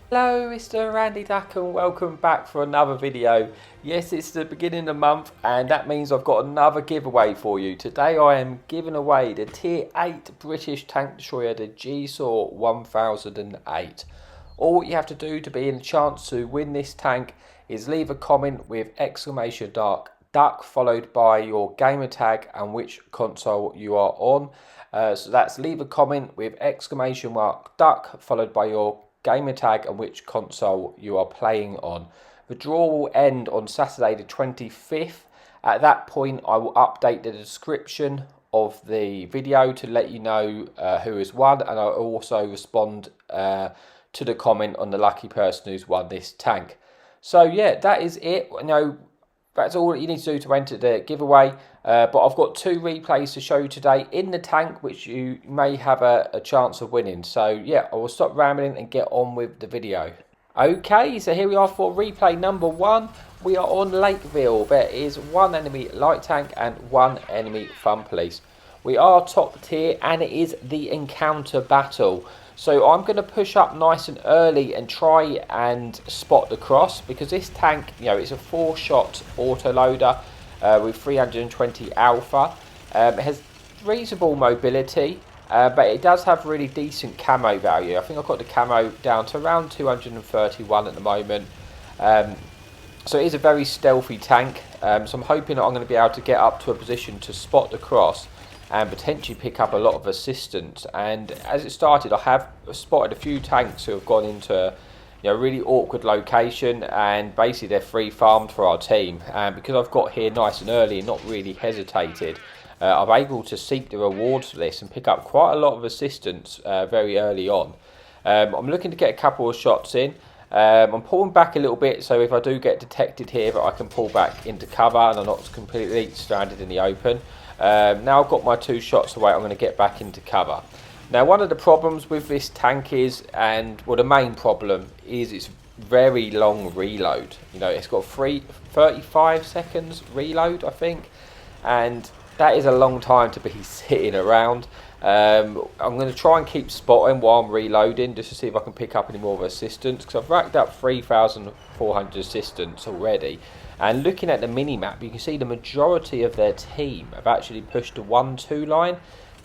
Hello, Mr. Randy Duck, and welcome back for another video. Yes, it's the beginning of the month, and that means I've got another giveaway for you. Today I am giving away the Tier 8 British tank destroyer, the GSOR 1008. All you have to do to be in a chance to win this tank is leave a comment with exclamation duck followed by your gamer tag and which console you are on. So that's leave a comment with exclamation mark duck followed by your gamer tag and which console you are playing on. The draw will end on Saturday the 25th. At that point I will update the description of the video to let you know who has won, and I'll also respond to the comment on the lucky person who's won this tank. So yeah, that is it. That's all that you need to do to enter the giveaway. But I've got two replays to show you today in the tank, which you may have a chance of winning. So yeah, I will stop rambling and get on with the video. Okay, so here we are for replay number 1. We are on Lakeville. There is one enemy light tank and one enemy fun police. We are top tier and it is the encounter battle. So I'm going to push up nice and early and try and spot the cross, because this tank, it's a 4-shot autoloader with 320 alpha. It has reasonable mobility, but it does have really decent camo value. I think I've got the camo down to around 231 at the moment. So it is a very stealthy tank. So I'm hoping that I'm going to be able to get up to a position to spot the cross and potentially pick up a lot of assistance. And as it started, I have spotted a few tanks who have gone into a really awkward location, and basically they're free farmed for our team. And because I've got here nice and early and not really hesitated, I'm able to seek the rewards for this and pick up quite a lot of assistance very early on. I'm looking to get a couple of shots in. I'm pulling back a little bit, so if I do get detected here, that I can pull back into cover and I'm not completely stranded in the open. Now I've got my 2 shots away, I'm going to get back into cover. Now one of the problems with this tank is, the main problem is it's very long reload. It's got 35 seconds reload, I think, and that is a long time to be sitting around. I'm going to try and keep spotting while I'm reloading, just to see if I can pick up any more of assistance, because I've racked up 3,400 assistance already. And looking at the mini-map, you can see the majority of their team have actually pushed the 1-2 line.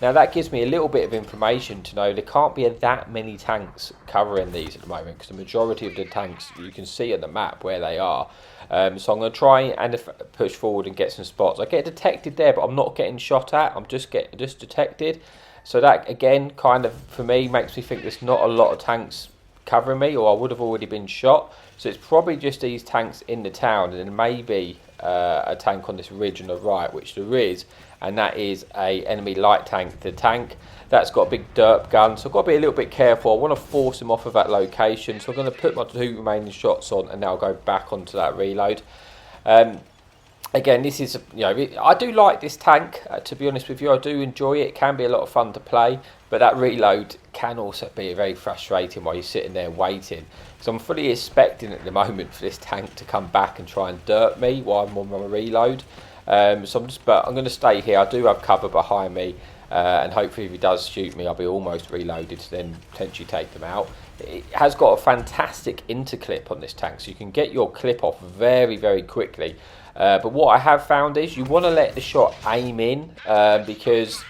Now that gives me a little bit of information to know there can't be that many tanks covering these at the moment, because the majority of the tanks you can see on the map where they are. So I'm going to try and push forward and get some spots. I get detected there, but I'm not getting shot at. I'm just detected. So that again kind of for me makes me think there's not a lot of tanks covering me, or I would have already been shot. So it's probably just these tanks in the town, and then maybe a tank on this ridge on the right, which there is, and that is a enemy light tank. The tank that's got a big derp gun, so I've got to be a little bit careful. I want to force him off of that location, so I'm going to put my 2 remaining shots on and now go back onto that reload. Again, this is, I do like this tank, to be honest with you. I do enjoy it. It can be a lot of fun to play, but that reload can also be very frustrating while you're sitting there waiting. So I'm fully expecting at the moment for this tank to come back and try and dirt me while I'm on my reload. But I'm going to stay here. I do have cover behind me, and hopefully if he does shoot me, I'll be almost reloaded to then potentially take them out. It has got a fantastic interclip on this tank, so you can get your clip off very, very quickly. But what I have found is you want to let the shot aim in, because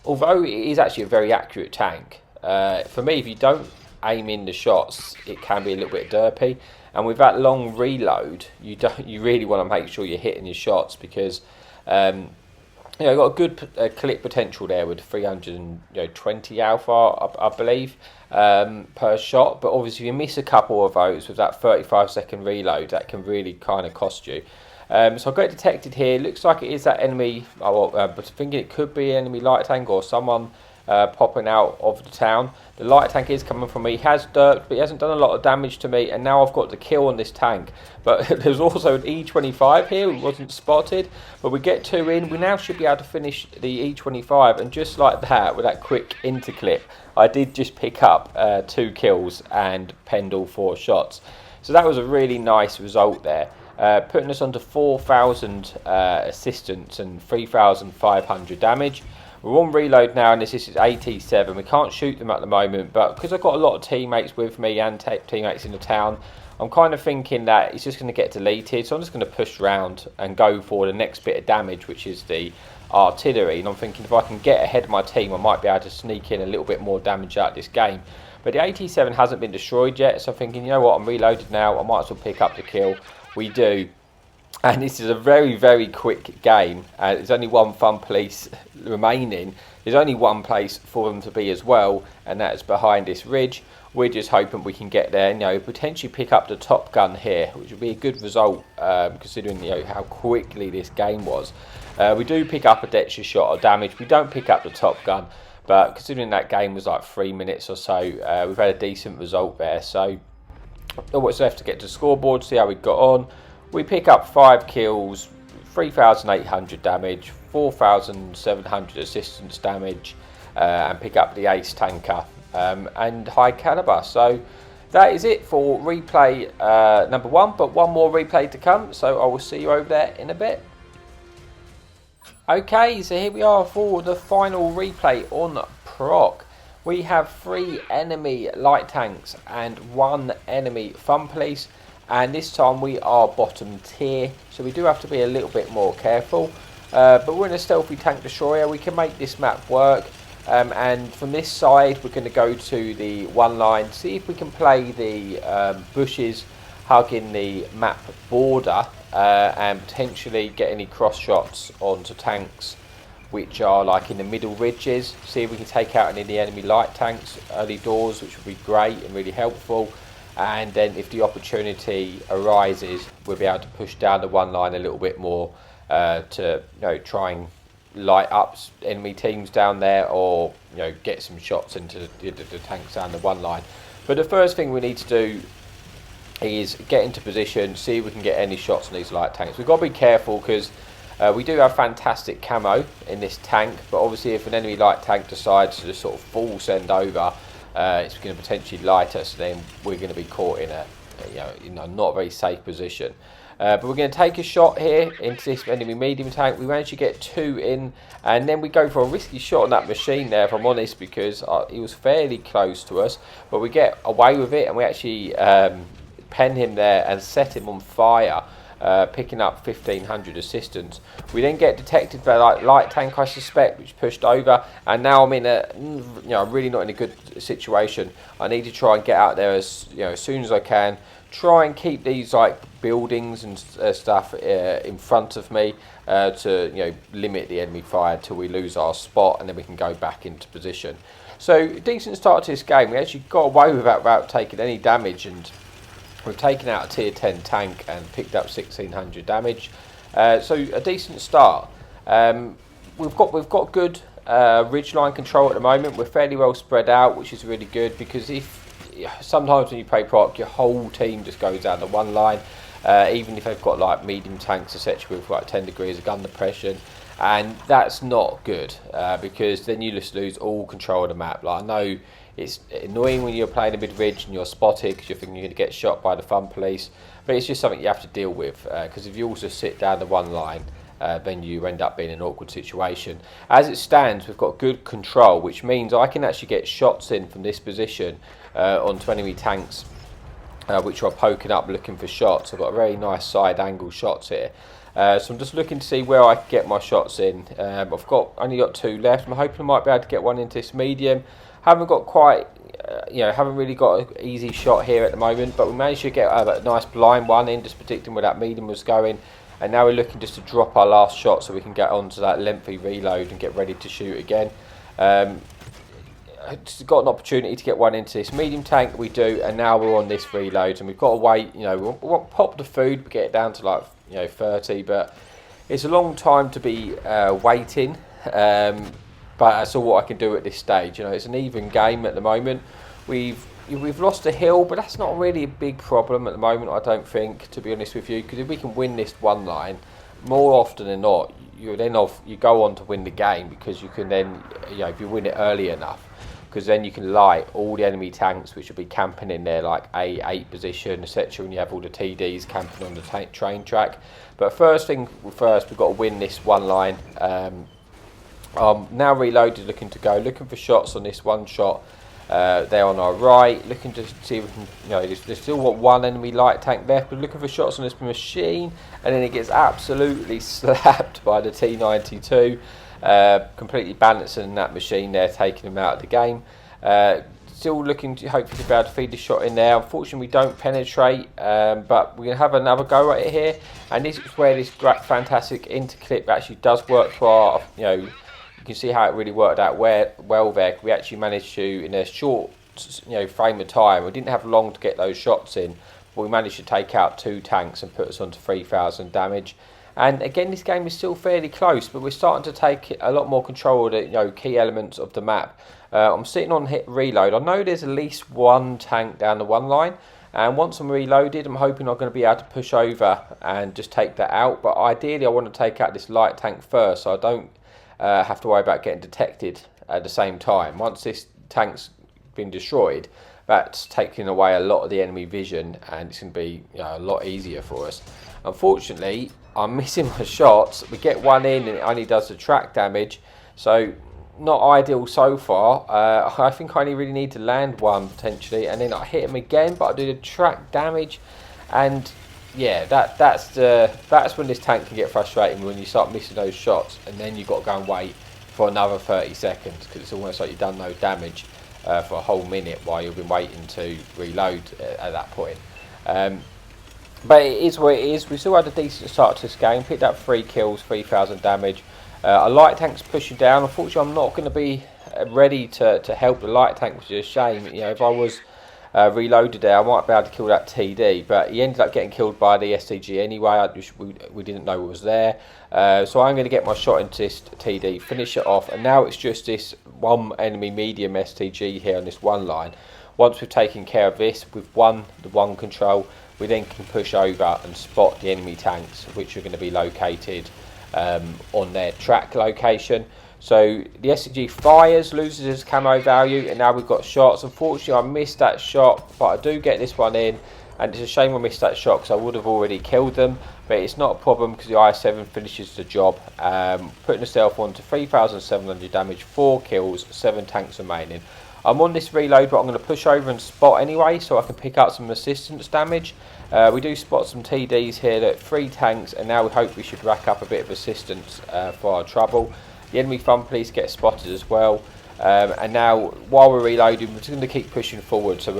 although it is actually a very accurate tank, for me, if you don't aim in the shots, it can be a little bit derpy. And with that long reload, you really want to make sure you're hitting your shots, because you've got a good clip potential there with 320 alpha, I believe, per shot. But obviously, if you miss a couple of those with that 35-second reload, that can really kind of cost you. So I got detected here. Looks like it is that enemy. But I'm thinking it could be enemy light tank or someone popping out of the town. The light tank is coming from me. He has derped, but he hasn't done a lot of damage to me. And now I've got the kill on this tank. But there's also an E25 here who wasn't spotted. But we get 2 in. We now should be able to finish the E25. And just like that, with that quick interclip, I did just pick up 2 kills and penned all 4 shots. So that was a really nice result there. Putting us onto 4,000 assistance and 3,500 damage. We're on reload now, and this is AT7. We can't shoot them at the moment, but because I've got a lot of teammates with me and teammates in the town, I'm kind of thinking that it's just going to get deleted. So I'm just going to push around and go for the next bit of damage, which is the artillery. And I'm thinking if I can get ahead of my team, I might be able to sneak in a little bit more damage out of this game. But the AT7 hasn't been destroyed yet, so I'm thinking, you know what, I'm reloaded now. I might as well pick up the kill. We do. And this is a very, very quick game. There's only one fun police remaining. There's only one place for them to be as well, and that's behind this ridge. We're just hoping we can get there, you know, potentially pick up the top gun here, which would be a good result, considering, you know, how quickly this game was. We do pick up a Dexter shot of damage. We don't pick up the top gun, but considering that game was like 3 minutes or so, we've had a decent result there. So what's left to get to the scoreboard, see how we got on. We pick up 5 kills, 3,800 damage, 4,700 assistance damage, and pick up the ace tanker and high caliber. So that is it for replay number 1, but one more replay to come, so I will see you over there in a bit. Okay, so here we are for the final replay on Proc. We have 3 enemy light tanks and 1 enemy fun police. And this time we are bottom tier, so we do have to be a little bit more careful. But we're in a stealthy tank destroyer. We can make this map work. And from this side, we're going to go to the one line, see if we can play the bushes hugging the map border, and potentially get any cross shots onto tanks which are like in the middle ridges. See if we can take out any of the enemy light tanks early doors, which would be great and really helpful. And then if the opportunity arises, we'll be able to push down the one line a little bit more to, you know, try and light up enemy teams down there, or, you know, get some shots into the tanks down the one line. But the first thing we need to do is get into position, see if we can get any shots on these light tanks. We've got to be careful because we do have fantastic camo in this tank, but obviously if an enemy light tank decides to just sort of full send over, it's going to potentially light us, then we're going to be caught in a not very safe position. But we're going to take a shot here into this enemy medium tank. We managed to get 2 in, and then we go for a risky shot on that machine there, if I'm honest, because he was fairly close to us. But we get away with it, and we actually pen him there and set him on fire, picking up 1,500 assistance. We then get detected by like light tank, I suspect, which pushed over, and now I'm in a, I'm really not in a good situation. I need to try and get out there as soon as I can. Try and keep these like buildings and stuff in front of me to limit the enemy fire till we lose our spot, and then we can go back into position. So decent start to this game. We actually got away without taking any damage, and we've taken out a tier 10 tank and picked up 1,600 damage. So a decent start. We've got good ridgeline control at the moment. We're fairly well spread out, which is really good, because sometimes when you play Proc, your whole team just goes down the one line, even if they've got like medium tanks etc. with like 10 degrees of gun depression, and that's not good because then you just lose all control of the map. Like, I know it's annoying when you're playing a mid-ridge and you're spotted because you're thinking you're going to get shot by the fun police, but it's just something you have to deal with, because if you also sit down the one line, then you end up being in an awkward situation. As it stands, we've got good control, which means I can actually get shots in from this position onto enemy tanks which are poking up looking for shots. I've got a very nice side angle shots here. So I'm just looking to see where I can get my shots in. I've only got 2 left. I'm hoping I might be able to get one into this medium. Haven't got quite, haven't really got an easy shot here at the moment, but we managed to get a nice blind one in, just predicting where that medium was going. And now we're looking just to drop our last shot so we can get onto that lengthy reload and get ready to shoot again. Just got an opportunity to get one into this medium tank, we do, and now we're on this reload, and we've got to wait. We won't pop the food, we get it down to like 30, but it's a long time to be waiting. But that's all what I can do at this stage. It's an even game at the moment. We've lost a hill, but that's not really a big problem at the moment, I don't think, to be honest with you, because if we can win this one line, more often than not, you go on to win the game, because you can then, if you win it early enough, because then you can light all the enemy tanks which will be camping in their like A8 position, etc., and you have all the TDs camping on the train track. But first thing first, we've got to win this one line, Now reloaded, looking to go, looking for shots on this one shot there on our right, looking to see if we can, you know, there's still got one enemy light tank left, but looking for shots on this machine, and then it gets absolutely slapped by the T92, completely balancing that machine there, taking him out of the game. Still looking to hopefully be able to feed the shot in there. Unfortunately, we don't penetrate, but we're going to have another go at it here, and this is where this great, fantastic interclip actually does work for our, you know, you can see how it really worked out well there. We actually managed to, in a short, you know, frame of time, we didn't have long to get those shots in, but we managed to take out 2 tanks and put us onto 3,000 damage. And again, this game is still fairly close, but we're starting to take a lot more control of the, you know, key elements of the map. I'm sitting on hit reload. I know there's at least one tank down the one line, and once I'm reloaded, I'm hoping I'm going to be able to push over and just take that out. But ideally, I want to take out this light tank first, so I don't have to worry about getting detected at the same time. Once this tank's been destroyed, that's taking away a lot of the enemy vision, and it's going to be, you know, a lot easier for us. Unfortunately, I'm missing my shots. We get one in and it only does the track damage, so not ideal so far. I think I only really need to land one potentially, and then I hit him again, but I do the track damage, and yeah, that's when this tank can get frustrating, when you start missing those shots, and then you've got to go and wait for another 30 seconds, because it's almost like you've done no damage for a whole minute while you've been waiting to reload at that point. But it is what it is. We still had a decent start to this game, picked up 3 kills, 3,000 damage. A light tank's pushing down. Unfortunately, I'm not going to be ready to help the light tank, which is a shame. You know, if I was reloaded there, I might be able to kill that TD, but he ended up getting killed by the STG anyway. We didn't know it was there, so I'm going to get my shot into this TD, finish it off, and now it's just this one enemy medium STG here on this one line. Once we've taken care of this, we've won the one control, we then can push over and spot the enemy tanks, which are going to be located on their track location. So the SCG fires, loses his camo value, and now we've got shots. Unfortunately, I missed that shot, but I do get this one in, and it's a shame I missed that shot because I would have already killed them, but it's not a problem because the IS-7 finishes the job, putting herself on to 3,700 damage, 4 kills, 7 tanks remaining. I'm on this reload, but I'm going to push over and spot anyway, so I can pick up some assistance damage. We do spot some TDs here, that 3 tanks, and now we hope we should rack up a bit of assistance for our trouble. The enemy fun police get spotted as well, and now while we're reloading, we're just going to keep pushing forward. So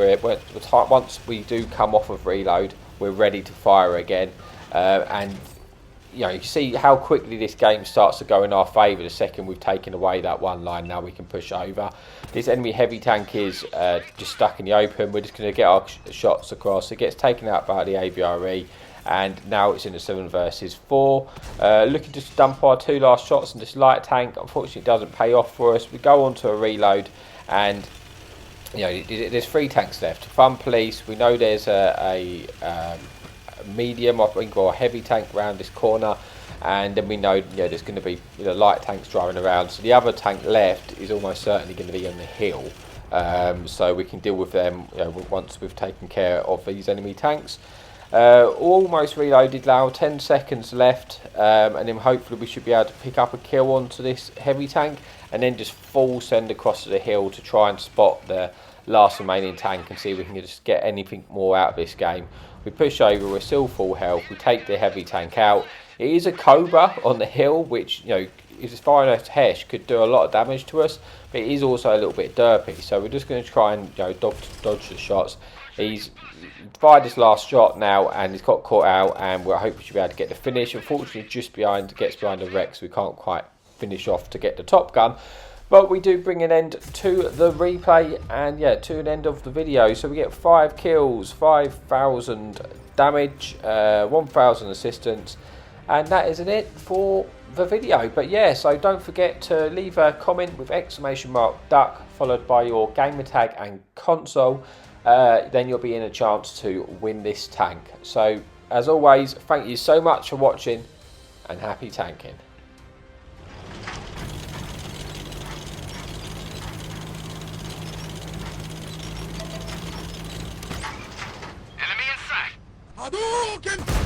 once we do come off of reload, we're ready to fire again, and you know, you see how quickly this game starts to go in our favour the second we've taken away that one line. Now we can push over. This enemy heavy tank is just stuck in the open. We're just going to get our shots across. It gets taken out by the AVRE, and now it's in a 7 versus 4. Looking to dump our 2 last shots in this light tank. Unfortunately, it doesn't pay off for us. We go on to a reload, and you know, there's 3 tanks left. Fun police. We know there's a medium, I think, or a heavy tank around this corner, and then we know, you know, there's going to be, you know, light tanks driving around. So the other tank left is almost certainly going to be on the hill, so we can deal with them, you know, once we've taken care of these enemy tanks. Almost reloaded now, 10 seconds left, and then hopefully we should be able to pick up a kill onto this heavy tank, and then just full send across to the hill to try and spot the last remaining tank and see if we can just get anything more out of this game. We push over, we're still full health, we take the heavy tank out. It is a Cobra on the hill, which, you know, is as far as Hesh, could do a lot of damage to us, but it is also a little bit derpy, so we're just going to try and, you know, dodge the shots. He's fired his last shot now, and he's got caught out, and we're hoping we should be able to get the finish. Unfortunately, just gets behind the wreck, so we can't quite finish off to get the top gun. But we do bring an end to the replay, and yeah, to an end of the video. So we get 5 kills, 5,000 damage, 1,000 assistance, and that isn't it for the video. But yeah, so don't forget to leave a comment with !duck followed by your gamer tag and console. Then you'll be in a chance to win this tank. So as always, thank you so much for watching, and happy tanking. Hadouken!